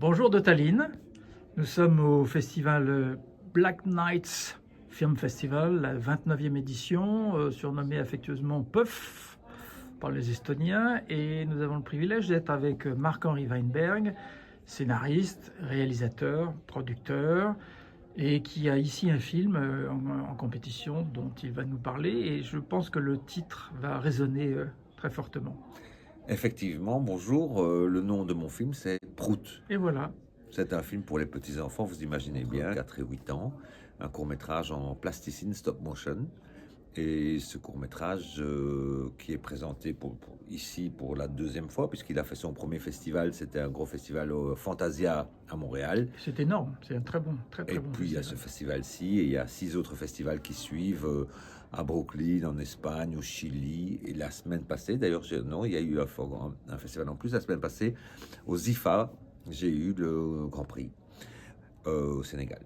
Bonjour de Tallinn, nous sommes au festival Black Nights Film Festival, la 29e édition, surnommée affectueusement PUF par les Estoniens, et nous avons le privilège d'être avec Marc-Henri Weinberg, scénariste, réalisateur, producteur, et qui a ici un film en compétition dont il va nous parler, et je pense que le titre va résonner très fortement. Effectivement, bonjour. Le nom de mon film, c'est Prout. Et voilà. C'est un film pour les petits-enfants, vous imaginez bien, 4 et 8 ans. Un court-métrage en plasticine, stop motion. Et ce court-métrage qui est présenté ici pour la deuxième fois, puisqu'il a fait son premier festival, c'était un gros festival au Fantasia à Montréal. C'est énorme, c'est un très bon Et bon puis il y a ce festival-ci, et il y a 6 autres festivals qui suivent à Brooklyn, en Espagne, au Chili. Et la semaine passée, d'ailleurs, il y a eu un festival en plus. La semaine passée, aux IFA, j'ai eu le Grand Prix au Sénégal.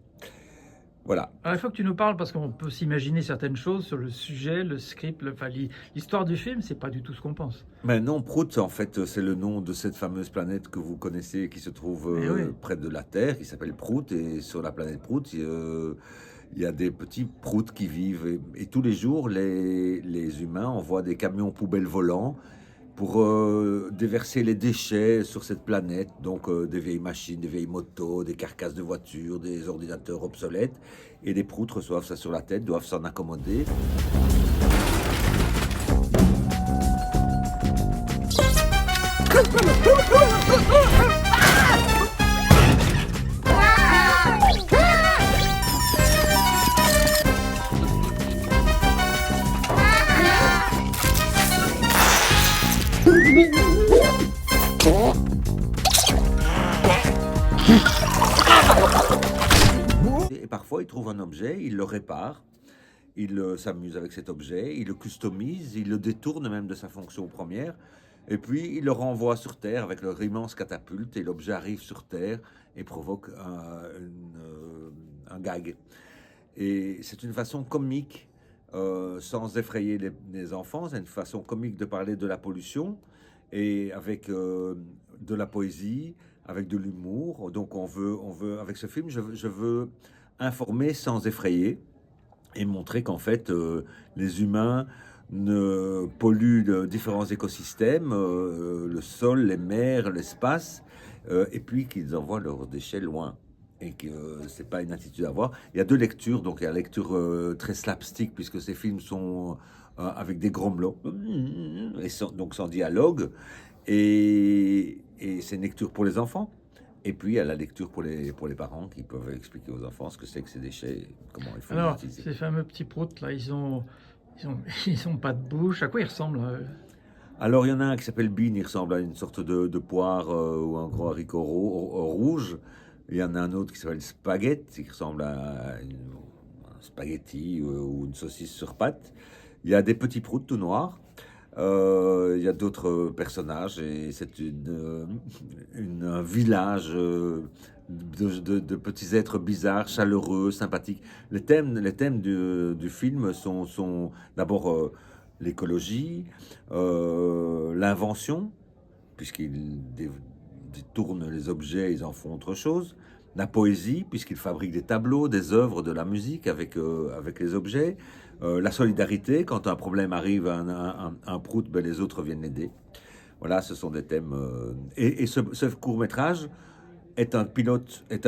Voilà. Alors, il faut que tu nous parles, parce qu'on peut s'imaginer certaines choses sur le sujet, le script, l'histoire du film, c'est pas du tout ce qu'on pense. Mais non, Prout, en fait, c'est le nom de cette fameuse planète que vous connaissez, qui se trouve oui. près de la Terre, qui s'appelle Prout. Et sur la planète Prout, il y a des petits proutes qui vivent. Et tous les jours, les humains envoient des camions poubelles volants pour déverser les déchets sur cette planète. Donc des vieilles machines, des vieilles motos, des carcasses de voitures, des ordinateurs obsolètes. Et les proutes reçoivent ça sur la tête, doivent s'en accommoder. Et parfois, il trouve un objet, il le répare, il s'amuse avec cet objet, il le customise, il le détourne même de sa fonction première, et puis il le renvoie sur Terre avec leur immense catapulte, et l'objet arrive sur Terre et provoque un gag. Et c'est une façon comique, sans effrayer les enfants, c'est une façon comique de parler de la pollution, et avec de la poésie, avec de l'humour. Donc on veut, avec ce film, je veux informer sans effrayer et montrer qu'en fait, les humains ne polluent différents écosystèmes, le sol, les mers, l'espace, et puis qu'ils envoient leurs déchets loin. Et que c'est pas une attitude à avoir. Il y a deux lectures, donc il y a la lecture très slapstick, puisque ces films sont avec des grommelons, et donc sans dialogue, et c'est une lecture pour les enfants. Et puis il y a la lecture pour les parents qui peuvent expliquer aux enfants ce que c'est que ces déchets, comment il faut les Alors, utiliser. ces fameux petits proutes, là, ils ont pas de bouche. À quoi ils ressemblent Alors il y en a un qui s'appelle Bean, il ressemble à une sorte de poire ou un gros haricot rouge. Il y en a un autre qui s'appelle Spaghetti, qui ressemble à un spaghetti ou une saucisse sur pâte. Il y a des petits proutes tout noirs. Il y a d'autres personnages, et c'est un village de petits êtres bizarres, chaleureux, sympathiques. Les thèmes du film sont d'abord l'écologie, l'invention, puisqu'ils détournent les objets, ils en font autre chose. La poésie, puisqu'ils fabriquent des tableaux, des œuvres, de la musique avec les objets. La solidarité, quand un problème arrive à un prout, ben les autres viennent l'aider. Voilà, ce sont des thèmes. Et ce court-métrage est un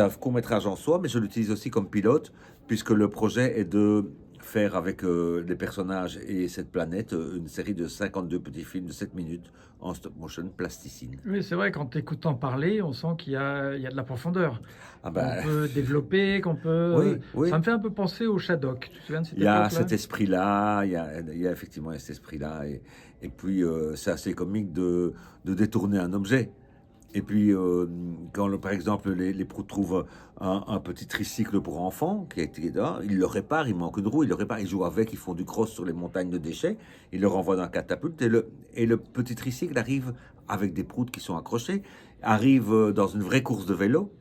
court-métrage en soi, mais je l'utilise aussi comme pilote, puisque le projet est de faire avec les personnages et cette planète une série de 52 petits films de 7 minutes en stop-motion plasticine. Oui, c'est vrai, qu'en t'écoutant parler, on sent qu'il y a de la profondeur. Ah ben, On peut développer, qu'on peut... oui. Ça me fait un peu penser au Shadok. Tu te souviens de cette Il y a époque-là cet esprit-là, il y a effectivement cet esprit-là, et puis c'est assez comique de détourner un objet. Et puis, quand par exemple les proutes trouvent un petit tricycle pour enfants qui a été là, ils le réparent, il manque une roue, ils le réparent, ils jouent avec, ils font du cross sur les montagnes de déchets, ils le renvoient dans la catapulte, et le petit tricycle arrive avec des proutes qui sont accrochées, arrive dans une vraie course de vélo,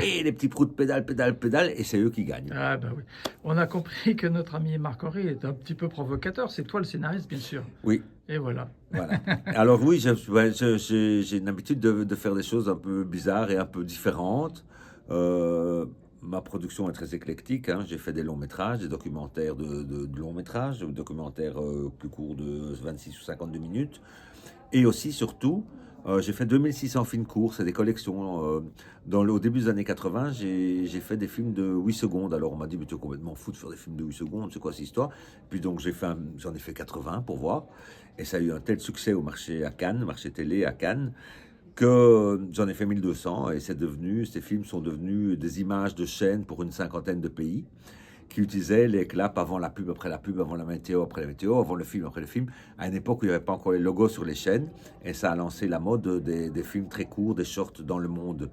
et les petits proutes pédale, pédale, pédale, et c'est eux qui gagnent. Ah bah oui. On a compris que notre ami Marc Henry est un petit peu provocateur. C'est toi le scénariste, bien sûr. Oui, Et voilà. voilà. Alors oui, j'ai une habitude de faire des choses un peu bizarres et un peu différentes. Ma production est très éclectique, hein. J'ai fait des longs métrages, des documentaires de longs métrages, des documentaires plus courts de 26 ou 52 minutes. Et aussi, surtout, j'ai fait 2600 films courts, c'est des collections. Au début des années 80, j'ai fait des films de 8 secondes. Alors on m'a dit, mais tu es complètement fou de faire des films de 8 secondes, c'est quoi cette histoire? Puis donc j'en ai fait 80 pour voir. Et ça a eu un tel succès au marché à Cannes, marché télé à Cannes, que j'en ai fait 1200. Et ces films sont devenus des images de chaînes pour une cinquantaine de pays qui utilisaient les claps avant la pub, après la pub, avant la météo, après la météo, avant le film, après le film, à une époque où il n'y avait pas encore les logos sur les chaînes, et ça a lancé la mode des films très courts, des shorts dans le monde.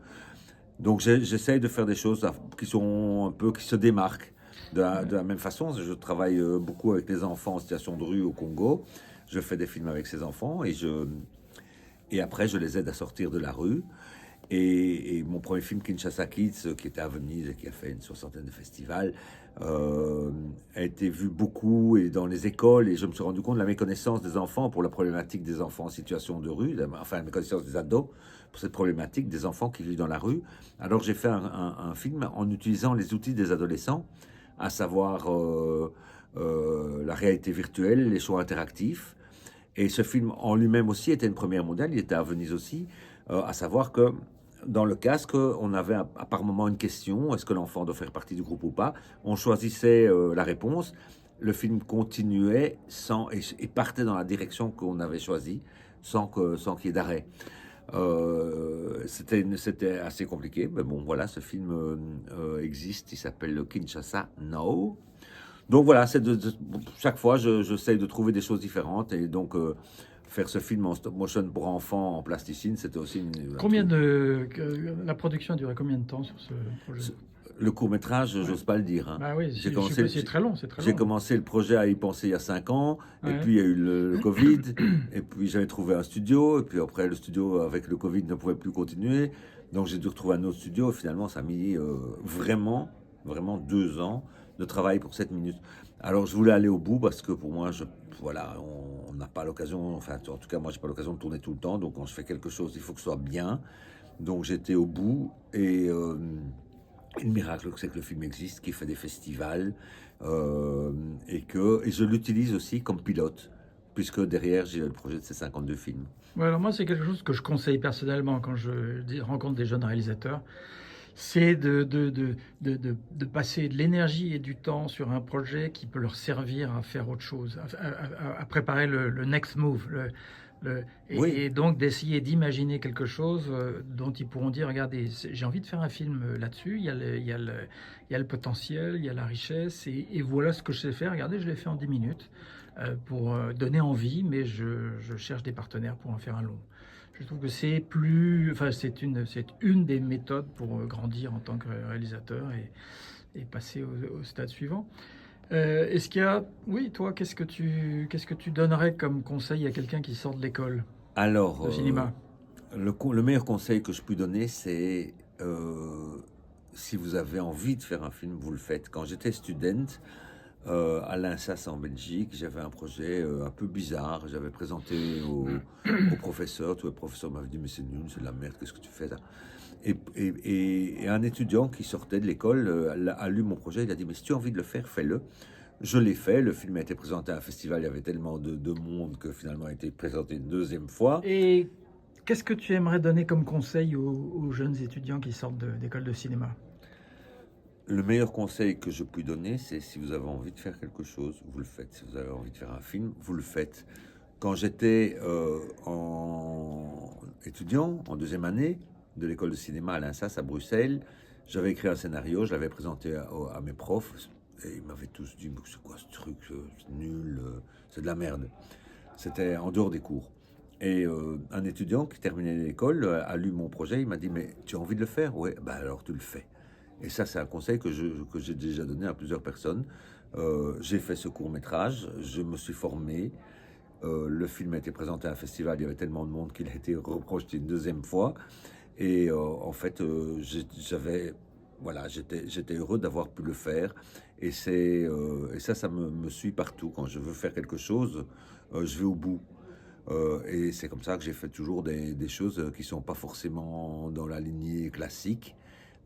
Donc j'essaye de faire des choses qui sont un peu, qui se démarquent. De la même façon, je travaille beaucoup avec des enfants en situation de rue au Congo. Je fais des films avec ces enfants et après je les aide à sortir de la rue. Et mon premier film, Kinshasa Kids, qui était à Venise et qui a fait une soixantaine de festivals, a été vu beaucoup et dans les écoles. Et je me suis rendu compte de la méconnaissance des enfants pour la problématique des enfants en situation de rue, enfin la méconnaissance des ados pour cette problématique des enfants qui vivent dans la rue. Alors j'ai fait un film en utilisant les outils des adolescents, à savoir la réalité virtuelle, les choix interactifs. Et ce film en lui-même aussi était une première mondiale, il était à Venise aussi, à savoir que dans le casque, on avait par moment une question, est-ce que l'enfant doit faire partie du groupe ou pas? On choisissait la réponse, le film continuait et partait dans la direction qu'on avait choisie, sans qu'il y ait d'arrêt. C'était assez compliqué, mais bon, voilà, ce film existe, il s'appelle Kinshasa Now. Donc voilà, chaque fois, j'essaye de trouver des choses différentes, et donc faire ce film en stop motion pour enfants en plasticine, c'était aussi La production a duré combien de temps sur ce projet? Le court-métrage, Ouais. j'ose pas le dire, hein. Bah oui, J'ai je commencé, sais pas, c'est très long, c'est très j'ai long. commencé le projet à y penser il y a 5 ans, et Ouais. puis il y a eu le Covid, et puis j'avais trouvé un studio, et puis après le studio avec le Covid ne pouvait plus continuer, donc j'ai dû retrouver un autre studio, et finalement ça a mis vraiment, vraiment 2 ans de travail pour 7 minutes. Alors je voulais aller au bout parce que pour moi, voilà, on n'a pas l'occasion, enfin en tout cas moi j'ai pas l'occasion de tourner tout le temps, donc quand je fais quelque chose, il faut que ce soit bien. Donc j'étais au bout et le miracle, c'est que le film existe, qu'il fait des festivals et je l'utilise aussi comme pilote, puisque derrière j'ai le projet de ces 52 films. Ouais, alors moi, c'est quelque chose que je conseille personnellement quand rencontre des jeunes réalisateurs. C'est de passer de l'énergie et du temps sur un projet qui peut leur servir à faire autre chose, à préparer le next move. Oui, Et donc d'essayer d'imaginer quelque chose dont ils pourront dire, regardez, j'ai envie de faire un film là-dessus, il y a le potentiel, il y a la richesse, et voilà ce que je sais faire, regardez, je l'ai fait en 10 minutes pour donner envie, mais je cherche des partenaires pour en faire un long. Je trouve que c'est une des méthodes pour grandir en tant que réalisateur et passer au stade suivant. Est-ce qu'il y a, oui, toi, qu'est-ce que tu donnerais comme conseil à quelqu'un qui sort de l'école alors de cinéma? le meilleur conseil que je puis donner, c'est si vous avez envie de faire un film, vous le faites. Quand j'étais student, à l'INSAS en Belgique, j'avais un projet un peu bizarre. J'avais présenté au professeur. Tout le professeur m'avait dit, mais c'est nul, c'est de la merde, qu'est-ce que tu fais là? Et un étudiant qui sortait de l'école a lu mon projet. Il a dit, mais si tu as envie de le faire, fais-le. Je l'ai fait. Le film a été présenté à un festival. Il y avait tellement de monde que finalement il a été présenté une deuxième fois. Et qu'est-ce que tu aimerais donner comme conseil aux jeunes étudiants qui sortent d'école de cinéma? Le meilleur conseil que je puis donner, c'est si vous avez envie de faire quelque chose, vous le faites. Si vous avez envie de faire un film, vous le faites. Quand j'étais étudiant, en deuxième année de l'école de cinéma à l'INSAS à Bruxelles, j'avais écrit un scénario, je l'avais présenté à mes profs, et ils m'avaient tous dit, mais c'est quoi ce truc, c'est nul, c'est de la merde. C'était en dehors des cours. Et un étudiant qui terminait l'école a lu mon projet, il m'a dit, mais tu as envie de le faire? Oui, bah alors tu le fais. Et ça, c'est un conseil que j'ai déjà donné à plusieurs personnes. J'ai fait ce court-métrage, je me suis formé. Le film a été présenté à un festival, il y avait tellement de monde qu'il a été reprojeté une deuxième fois. Et en fait, j'étais heureux d'avoir pu le faire. Et ça me suit partout. Quand je veux faire quelque chose, je vais au bout. Et c'est comme ça que j'ai fait toujours des choses qui sont pas forcément dans la lignée classique.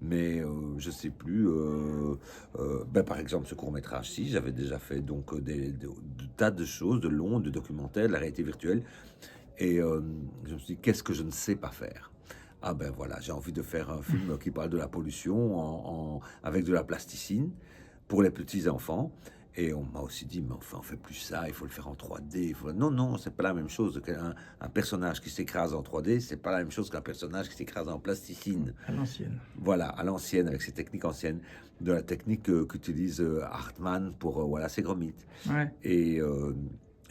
Mais je sais plus. Par exemple, ce court métrage, si j'avais déjà fait donc de tas de choses, de longs, de documentaires, de la réalité virtuelle. Et je me suis dit, qu'est-ce que je ne sais pas faire? Ah ben voilà, j'ai envie de faire un film qui parle de la pollution avec de la plasticine pour les petits enfants. Et on m'a aussi dit, mais enfin, on fait plus ça, il faut le faire en 3D. Non, non, c'est pas la même chose. Un personnage qui s'écrase en 3D, c'est pas la même chose qu'un personnage qui s'écrase en plasticine. À l'ancienne. Voilà, à l'ancienne, avec ses techniques anciennes, de la technique qu'utilise Hartmann pour voilà, ses gros mythes. Ouais.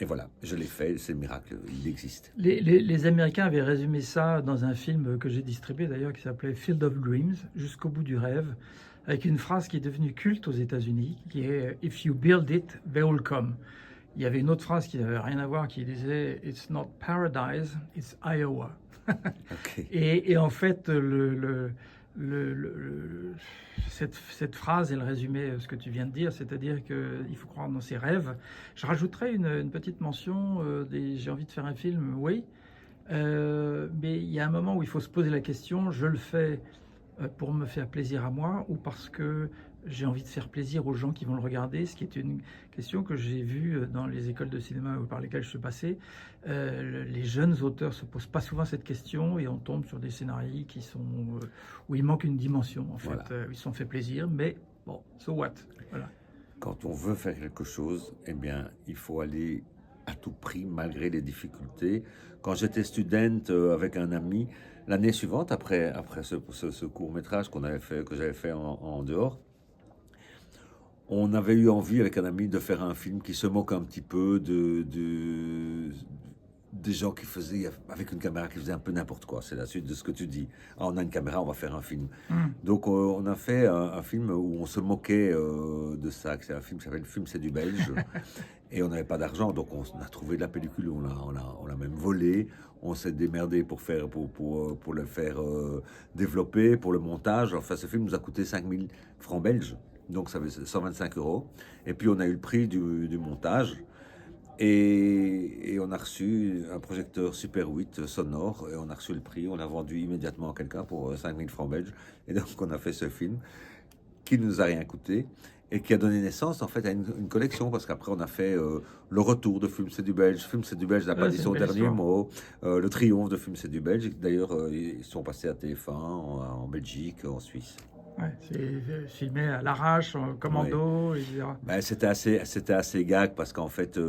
Et voilà, je l'ai fait, c'est le miracle, il existe. Les Américains avaient résumé ça dans un film que j'ai distribué d'ailleurs qui s'appelait Field of Dreams, Jusqu'au bout du rêve, avec une phrase qui est devenue culte aux États-Unis, qui est If you build it, they will come. Il y avait une autre phrase qui n'avait rien à voir qui disait It's not paradise, it's Iowa. Okay. Et en fait, cette phrase, elle résumait ce que tu viens de dire, c'est-à-dire qu'il faut croire dans ses rêves. Je rajouterais une petite mention, j'ai envie de faire un film, oui, mais il y a un moment où il faut se poser la question, je le fais pour me faire plaisir à moi ou parce que j'ai envie de faire plaisir aux gens qui vont le regarder, ce qui est une question que j'ai vue dans les écoles de cinéma par lesquelles je suis passé. Les jeunes auteurs se posent pas souvent cette question et on tombe sur des scénarios qui sont où il manque une dimension en fait. Voilà. Ils se sont fait plaisir, mais bon, so what, voilà. Quand on veut faire quelque chose, eh bien, il faut aller à tout prix, malgré les difficultés. Quand j'étais student avec un ami, l'année suivante, après ce court-métrage que j'avais fait en dehors, on avait eu envie avec un ami de faire un film qui se moque un petit peu des gens qui faisaient, avec une caméra qui faisait un peu n'importe quoi. C'est la suite de ce que tu dis. Ah, on a une caméra, on va faire un film. Donc on a fait un film où on se moquait de ça. C'est un film qui s'appelle Film c'est du belge. Et on n'avait pas d'argent, donc on a trouvé de la pellicule, on l'a même volé. On s'est démerdé pour le faire développer, pour le montage. Enfin, ce film nous a coûté 5000 francs belges, donc ça fait 125 €. Et puis on a eu le prix du montage. Et on a reçu un projecteur Super 8 sonore, et on a reçu le prix. On l'a vendu immédiatement à quelqu'un pour 5000 francs belges. Et donc on a fait ce film qui ne nous a rien coûté et qui a donné naissance en fait à une collection, parce qu'après on a fait le retour de Film c'est du belge, Film c'est du belge n'a pas dit son dernier mot, le triomphe de Film c'est du belge. D'ailleurs ils sont passés à TF1 en Belgique, en Suisse. Ouais, c'est filmé à l'arrache, en commando, Ouais. etc. Ben, c'était assez gag parce qu'en fait et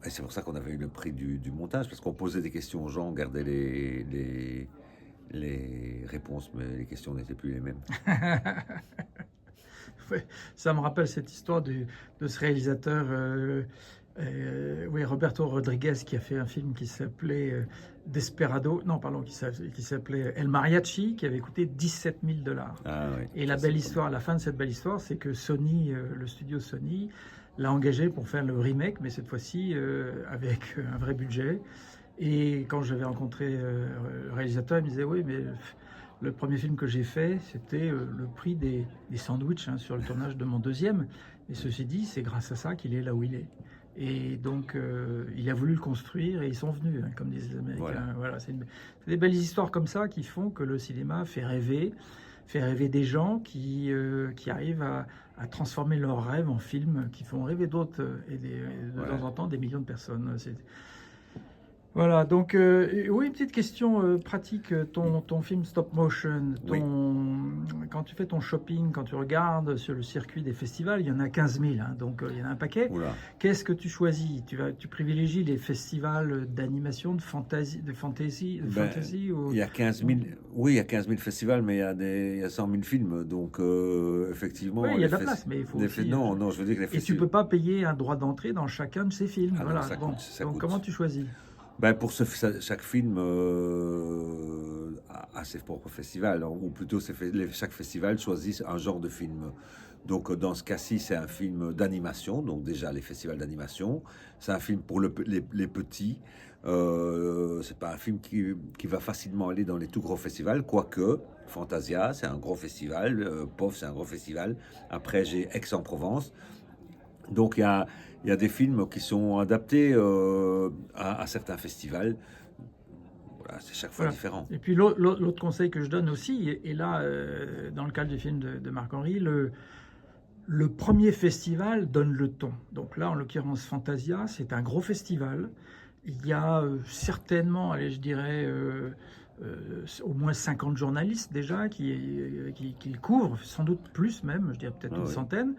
c'est pour ça qu'on avait eu le prix du montage, parce qu'on posait des questions aux gens, on gardait les réponses, mais les questions n'étaient plus les mêmes. Ouais, ça me rappelle cette histoire de ce réalisateur, oui, Roberto Rodriguez, qui a fait un film qui s'appelait Desperado, non, pardon, qui s'appelait El Mariachi, qui avait coûté 17 000 $. Ah, oui. Et la belle histoire, la fin de cette belle histoire, c'est que Sony, le studio Sony, l'a engagé pour faire le remake, mais cette fois-ci avec un vrai budget. Et quand j'avais rencontré le réalisateur, il me disait oui, mais le premier film que j'ai fait, c'était le prix des sandwichs sur le tournage de mon deuxième. Et ceci dit, c'est grâce à ça qu'il est là où il est. Et donc, il a voulu le construire et ils sont venus, comme disent les Américains. Voilà, c'est des belles histoires comme ça qui font que le cinéma fait rêver des gens qui arrivent à transformer leurs rêves en films qui font rêver d'autres et de temps en temps des millions de personnes. Voilà, donc oui, une petite question pratique, ton film stop motion, quand tu fais ton shopping, quand tu regardes sur le circuit des festivals, il y en a 15 000, donc il y en a un paquet. Oula. Qu'est-ce que tu choisis? Tu privilégies les festivals d'animation, de fantasy ou... Il y a 15 000, oui, il y a 15 000 festivals, mais il y a 100 000 films, donc effectivement... Oui, il y a de la place, mais il faut aussi... Non, je veux dire que les festivals... Et tu ne peux pas payer un droit d'entrée dans chacun de ces films. Ah voilà. non, ça coûte, ça donc coûte. comment tu choisis? Ben pour chaque film a ses propres festivals, ou plutôt chaque festival choisit un genre de film. Donc dans ce cas-ci, c'est un film d'animation, donc déjà les festivals d'animation. C'est un film pour les petits. C'est pas un film qui va facilement aller dans les tout gros festivals, quoique Fantasia, c'est un gros festival, POF, c'est un gros festival. Après, j'ai Aix-en-Provence. Donc il y a des films qui sont adaptés à certains festivals. Voilà, c'est chaque fois Voilà. différent. Et puis l'autre conseil que je donne aussi, et là, dans le cadre du film de Marc-Henri, le premier festival donne le ton. Donc là, en l'occurrence, Fantasia, c'est un gros festival. Il y a certainement, allez, je dirais, au moins 50 journalistes déjà qui le couvrent, sans doute plus même, je dirais peut-être une centaine.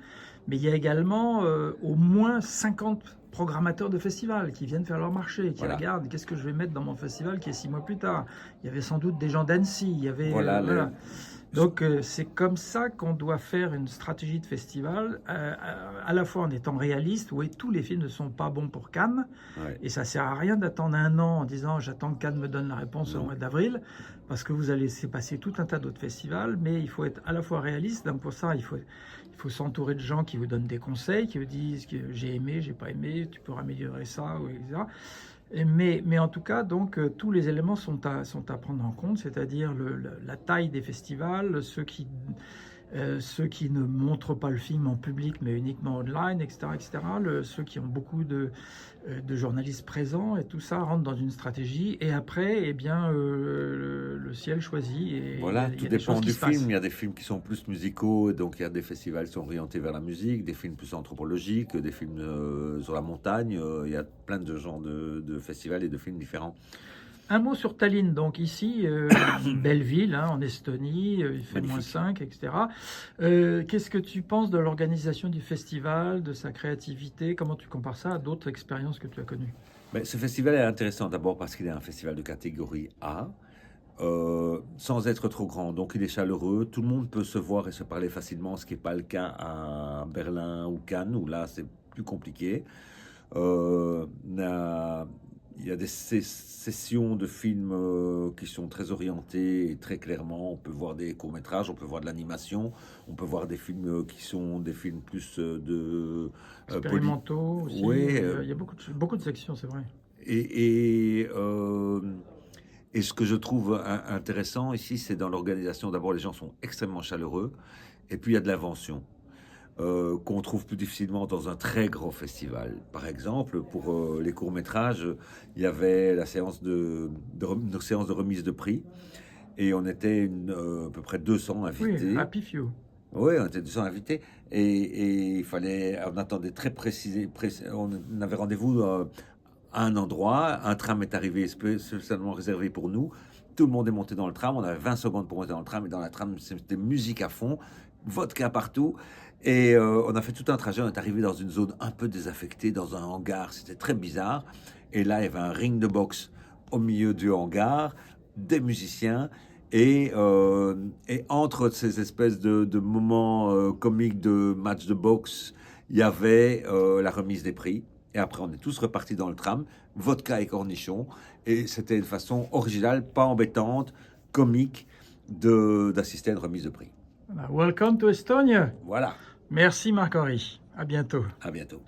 Mais il y a également au moins 50 programmateurs de festivals qui viennent faire leur marché, qui regardent qu'est-ce que je vais mettre dans mon festival qui est 6 mois plus tard. Il y avait sans doute des gens d'Annecy, il y avait... voilà. Donc c'est comme ça qu'on doit faire une stratégie de festival, à la fois en étant réaliste, oui, tous les films ne sont pas bons pour Cannes, et ça sert à rien d'attendre un an en disant j'attends que Cannes me donne la réponse au mois d'avril, parce que vous allez laisser passer tout un tas d'autres festivals, mais il faut être à la fois réaliste, donc pour ça il faut s'entourer de gens qui vous donnent des conseils, qui vous disent que j'ai aimé, j'ai pas aimé, tu peux améliorer ça, etc. Mais en tout cas, donc, tous les éléments sont à prendre en compte, c'est-à-dire la taille des festivals, ceux qui ne montrent pas le film en public, mais uniquement online, etc., etc., ceux qui ont beaucoup de journalistes présents, et tout ça rentre dans une stratégie. Et après, eh bien, le ciel choisit. Et voilà, il y tout a des dépend choses du qui se film. passent. Il y a des films qui sont plus musicaux, donc il y a des festivals qui sont orientés vers la musique, des films plus anthropologiques, des films sur la montagne. Il y a plein de genres de festivals et de films différents. Un mot sur Tallinn, donc ici, belle ville, hein, en Estonie, il fait Magnifique. moins 5, etc. Qu'est-ce que tu penses de l'organisation du festival, de sa créativité? Comment tu compares ça à d'autres expériences que tu as connues? Mais ce festival est intéressant d'abord parce qu'il est un festival de catégorie A, sans être trop grand. Donc il est chaleureux, tout le monde peut se voir et se parler facilement, ce qui n'est pas le cas à Berlin ou Cannes, où là c'est plus compliqué. Il y a des sessions de films qui sont très orientées et très clairement. On peut voir des courts-métrages, on peut voir de l'animation, on peut voir des films qui sont des films plus expérimentaux aussi. Oui, il y a beaucoup de sections, c'est vrai. Et ce que je trouve intéressant ici, c'est dans l'organisation. D'abord, les gens sont extrêmement chaleureux, et puis il y a de l'invention. Qu'on trouve plus difficilement dans un très gros festival. Par exemple, pour les courts-métrages, il y avait la séance une séance de remise de prix, et on était à peu près 200 invités. Oui, Happy Few. Oui, on était 200 invités, et on attendait très précis, on avait rendez-vous à un endroit, un tram est arrivé spécialement réservé pour nous, tout le monde est monté dans le tram, on avait 20 secondes pour monter dans le tram, et dans la tram, c'était musique à fond, vodka partout. Et on a fait tout un trajet, on est arrivé dans une zone un peu désaffectée, dans un hangar, c'était très bizarre. Et là, il y avait un ring de boxe au milieu du hangar, des musiciens, et entre ces espèces de moments comiques de match de boxe, il y avait la remise des prix. Et après, on est tous repartis dans le tram, vodka et cornichons. Et c'était une façon originale, pas embêtante, comique, d'assister à une remise de prix. Welcome to Estonia. Voilà. Merci Marc-Henri. À bientôt. À bientôt.